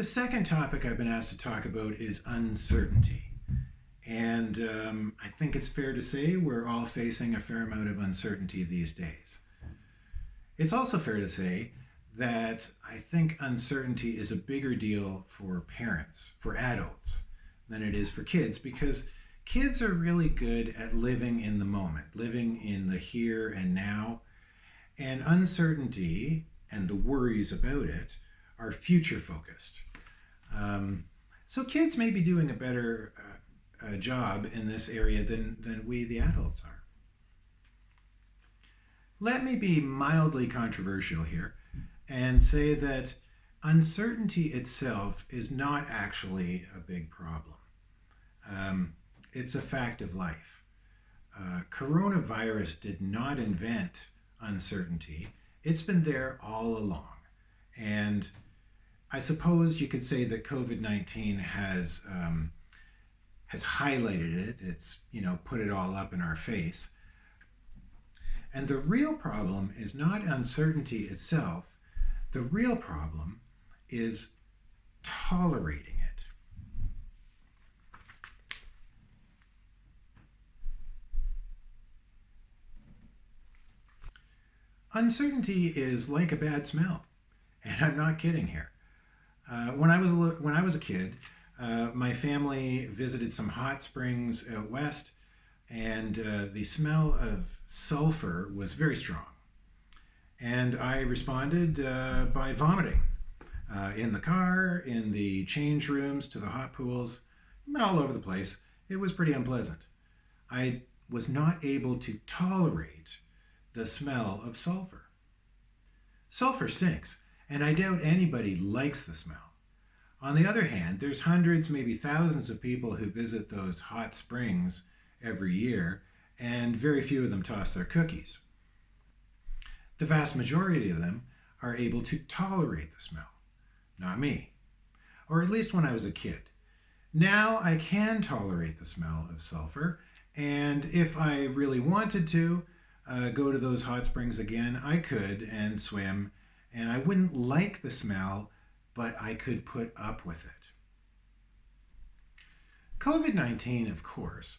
The second topic I've been asked to talk about is uncertainty. And I think it's fair to say we're all facing a fair amount of uncertainty these days. It's also fair to say that I think uncertainty is a bigger deal for parents, for adults, than it is for kids, because kids are really good at living in the moment, living in the here and now, and uncertainty and the worries about it are future focused. So kids may be doing a better job in this area than we, the adults, are. Let me be mildly controversial here and say that uncertainty itself is not actually a big problem. It's a fact of life. Coronavirus did not invent uncertainty. It's been there all along. And I suppose you could say that COVID-19 has highlighted it. It's, put it all up in our face. And the real problem is not uncertainty itself. The real problem is tolerating it. Uncertainty is like a bad smell, and I'm not kidding here. When I was a kid, my family visited some hot springs out west, and the smell of sulfur was very strong. And I responded by vomiting in the car, in the change rooms, to the hot pools, all over the place. It was pretty unpleasant. I was not able to tolerate the smell of sulfur. Sulfur stinks, and I doubt anybody likes the smell. On the other hand, there's hundreds, maybe thousands of people who visit those hot springs every year, and very few of them toss their cookies. The vast majority of them are able to tolerate the smell. Not me. Or at least when I was a kid. Now I can tolerate the smell of sulfur, and if I really wanted to go to those hot springs again, I could and swim, and I wouldn't like the smell, but I could put up with it. COVID-19, of course,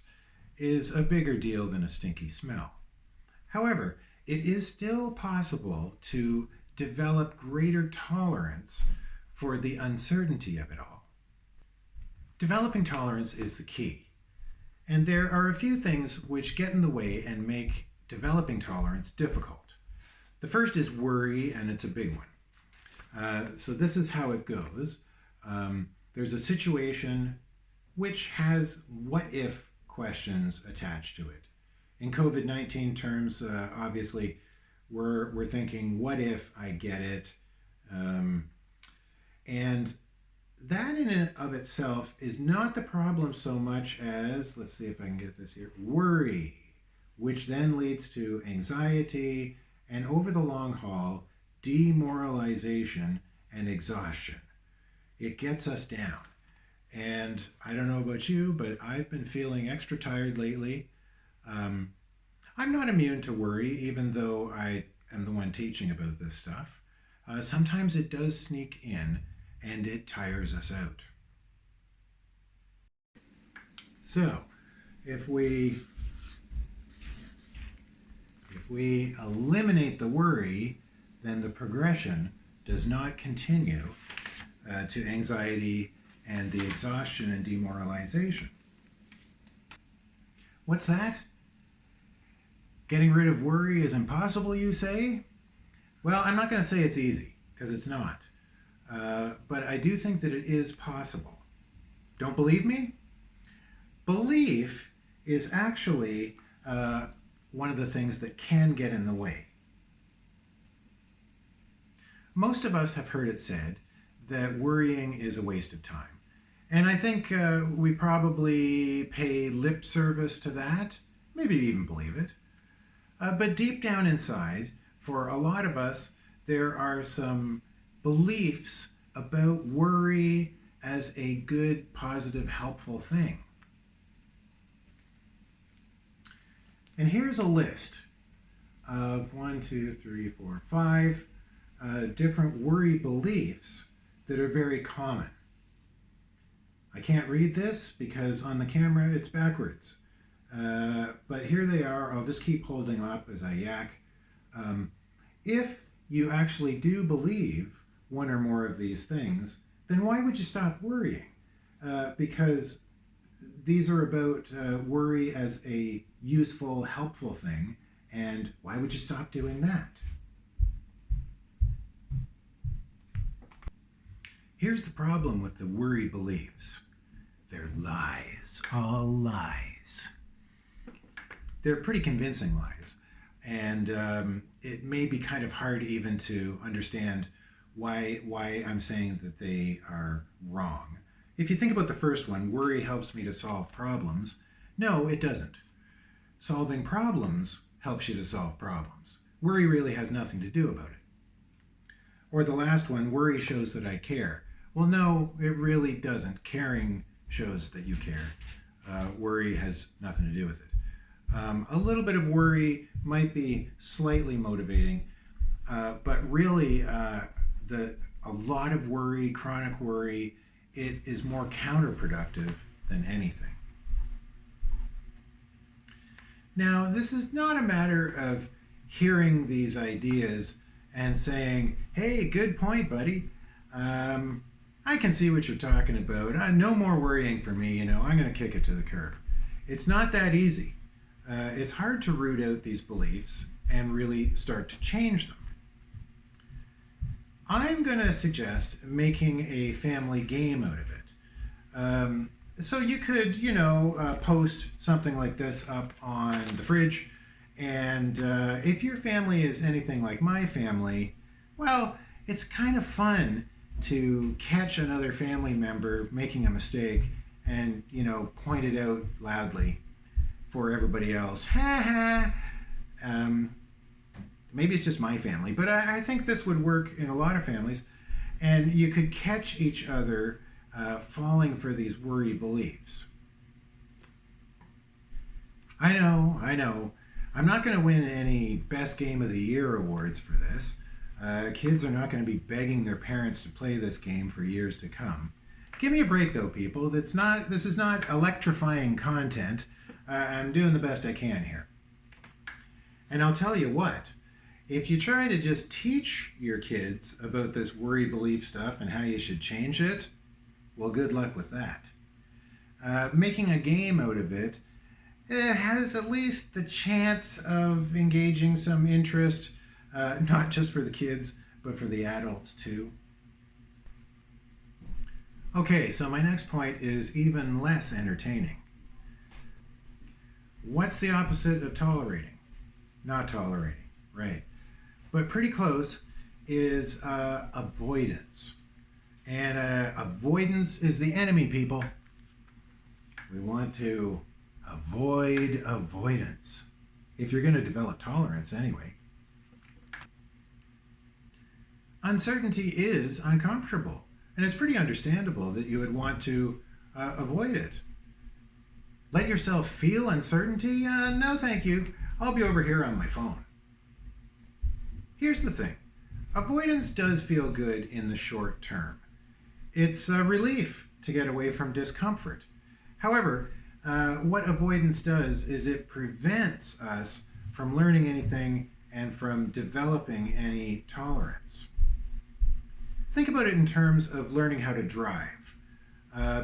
is a bigger deal than a stinky smell. However, it is still possible to develop greater tolerance for the uncertainty of it all. Developing tolerance is the key, and there are a few things which get in the way and make developing tolerance difficult. The first is worry, and it's a big one. So this is how it goes. There's a situation which has what-if questions attached to it. In COVID-19 terms, obviously, we're thinking, what if I get it? And that in and of itself is not the problem so much as, let's see if I can get this here, worry, which then leads to anxiety, and over the long haul, demoralization and exhaustion. It gets us down. And I don't know about you, but I've been feeling extra tired lately. I'm not immune to worry, even though I am the one teaching about this stuff. Sometimes it does sneak in, and it tires us out. So, if we eliminate the worry, then the progression does not continue to anxiety and the exhaustion and demoralization. What's that? Getting rid of worry is impossible, you say? Well, I'm not going to say it's easy, because it's not. But I do think that it is possible. Don't believe me? Belief is actually one of the things that can get in the way. Most of us have heard it said that worrying is a waste of time. And I think we probably pay lip service to that, maybe even believe it. But deep down inside, for a lot of us, there are some beliefs about worry as a good, positive, helpful thing. And here's a list of 5 different worry beliefs that are very common. I can't read this because on the camera it's backwards. But here they are. I'll just keep holding up as I yak. If you actually do believe one or more of these things, then why would you stop worrying? Because these are about worry as a useful, helpful thing, and why would you stop doing that? Here's the problem with the worry beliefs. They're lies, all lies. They're pretty convincing lies, and it may be kind of hard even to understand why I'm saying that they are wrong. If you think about the first one, worry helps me to solve problems. No, it doesn't. Solving problems helps you to solve problems. Worry really has nothing to do about it. Or the last one, worry shows that I care. Well, no, it really doesn't. Caring shows that you care. Worry has nothing to do with it. A little bit of worry might be slightly motivating, but really a lot of worry, chronic worry, it is more counterproductive than anything. Now, this is not a matter of hearing these ideas and saying, hey, good point, buddy. I can see what you're talking about. No more worrying for me, I'm going to kick it to the curb. It's not that easy. It's hard to root out these beliefs and really start to change them. I'm going to suggest making a family game out of it. So you could, post something like this up on the fridge. And if your family is anything like my family, well, it's kind of fun to catch another family member making a mistake and, point it out loudly for everybody else. Ha ha! Maybe it's just my family, but I think this would work in a lot of families. And you could catch each other falling for these worry beliefs. I know. I'm not going to win any Best Game of the Year awards for this. Kids are not going to be begging their parents to play this game for years to come. Give me a break, though, people. This is not electrifying content. I'm doing the best I can here. And I'll tell you what. If you try to just teach your kids about this worry belief stuff and how you should change it, well, good luck with that. Making a game out of it has at least the chance of engaging some interest, not just for the kids, but for the adults too. Okay, so my next point is even less entertaining. What's the opposite of tolerating? Not tolerating, right. But pretty close is avoidance. And avoidance is the enemy, people. We want to avoid avoidance. If you're going to develop tolerance anyway. Uncertainty is uncomfortable. And it's pretty understandable that you would want to avoid it. Let yourself feel uncertainty? No, thank you. I'll be over here on my phone. Here's the thing. Avoidance does feel good in the short term. It's a relief to get away from discomfort. However, what avoidance does is it prevents us from learning anything and from developing any tolerance. Think about it in terms of learning how to drive.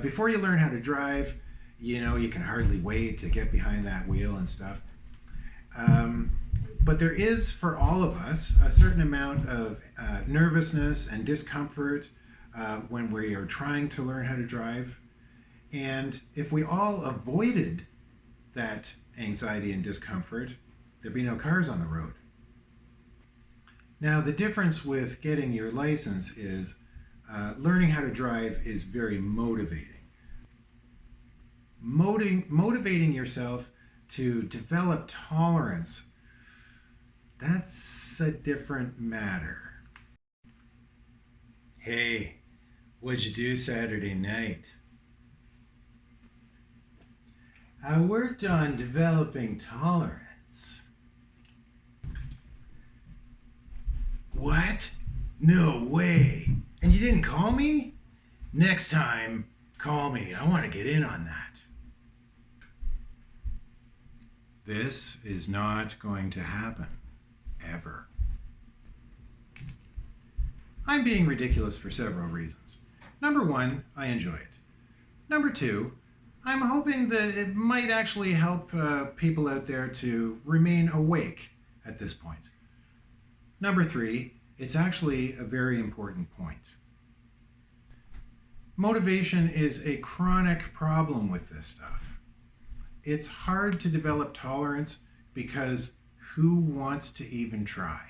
Before you learn how to drive, you can hardly wait to get behind that wheel and stuff. But there is, for all of us, a certain amount of nervousness and discomfort when we are trying to learn how to drive. And if we all avoided that anxiety and discomfort, there'd be no cars on the road. Now, the difference with getting your license is learning how to drive is very motivating. Motivating yourself to develop tolerance, that's a different matter. Hey, what'd you do Saturday night? I worked on developing tolerance. What? No way. And you didn't call me? Next time, call me. I want to get in on that. This is not going to happen, ever. I'm being ridiculous for several reasons. Number one, I enjoy it. Number two, I'm hoping that it might actually help people out there to remain awake at this point. Number three, it's actually a very important point. Motivation is a chronic problem with this stuff. It's hard to develop tolerance because who wants to even try?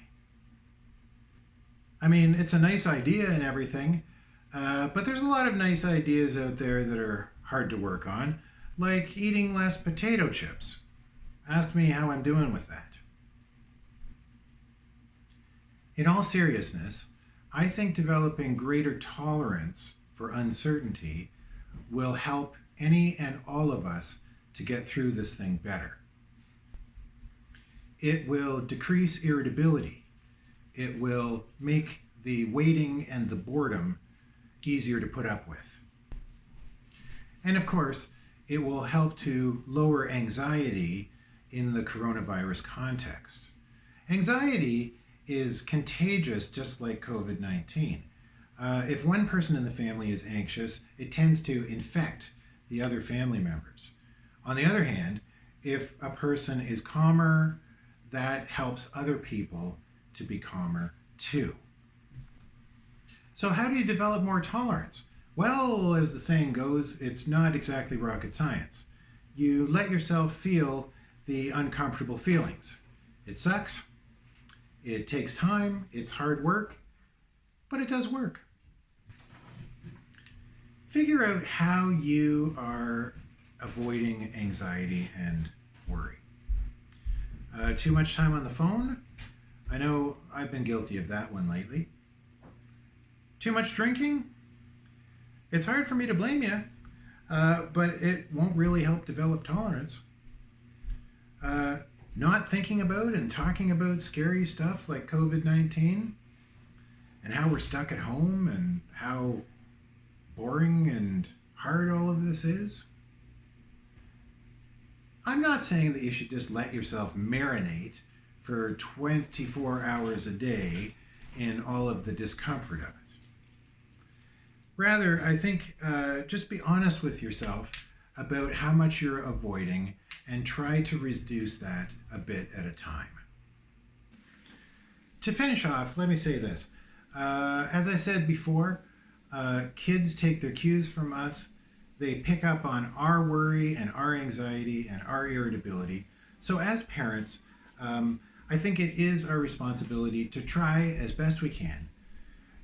I mean, it's a nice idea and everything, but there's a lot of nice ideas out there that are hard to work on, like eating less potato chips. Ask me how I'm doing with that. In all seriousness, I think developing greater tolerance for uncertainty will help any and all of us to get through this thing better. It will decrease irritability. It will make the waiting and the boredom easier to put up with. And of course, it will help to lower anxiety in the coronavirus context. Anxiety is contagious, just like COVID-19. If one person in the family is anxious, it tends to infect the other family members. On the other hand, if a person is calmer, that helps other people to be calmer too. So how do you develop more tolerance? Well, as the saying goes, it's not exactly rocket science. You let yourself feel the uncomfortable feelings. It sucks. It takes time. It's hard work, but it does work. Figure out how you are avoiding anxiety and worry. Too much time on the phone? I know I've been guilty of that one lately. Too much drinking? It's hard for me to blame you, but it won't really help develop tolerance. Not thinking about and talking about scary stuff like COVID-19 and how we're stuck at home and how boring and hard all of this is. I'm not saying that you should just let yourself marinate for 24 hours a day in all of the discomfort of it. Rather, I think just be honest with yourself about how much you're avoiding and try to reduce that a bit at a time. To finish off, let me say this. As I said before, kids take their cues from us. They pick up on our worry and our anxiety and our irritability. So as parents, I think it is our responsibility to try as best we can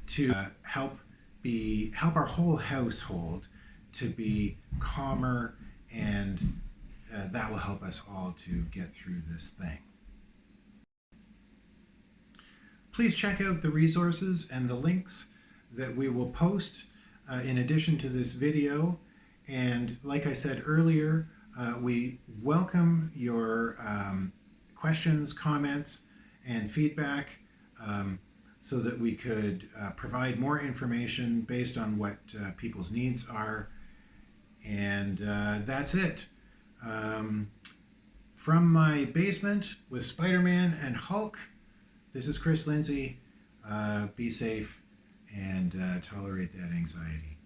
to help our whole household to be calmer, and that will help us all to get through this thing. Please check out the resources and the links that we will post in addition to this video. And like I said earlier, we welcome your questions, comments, and feedback so that we could provide more information based on what people's needs are. And that's it. From my basement with Spider-Man and Hulk, this is Lindsay. Be safe and tolerate that anxiety.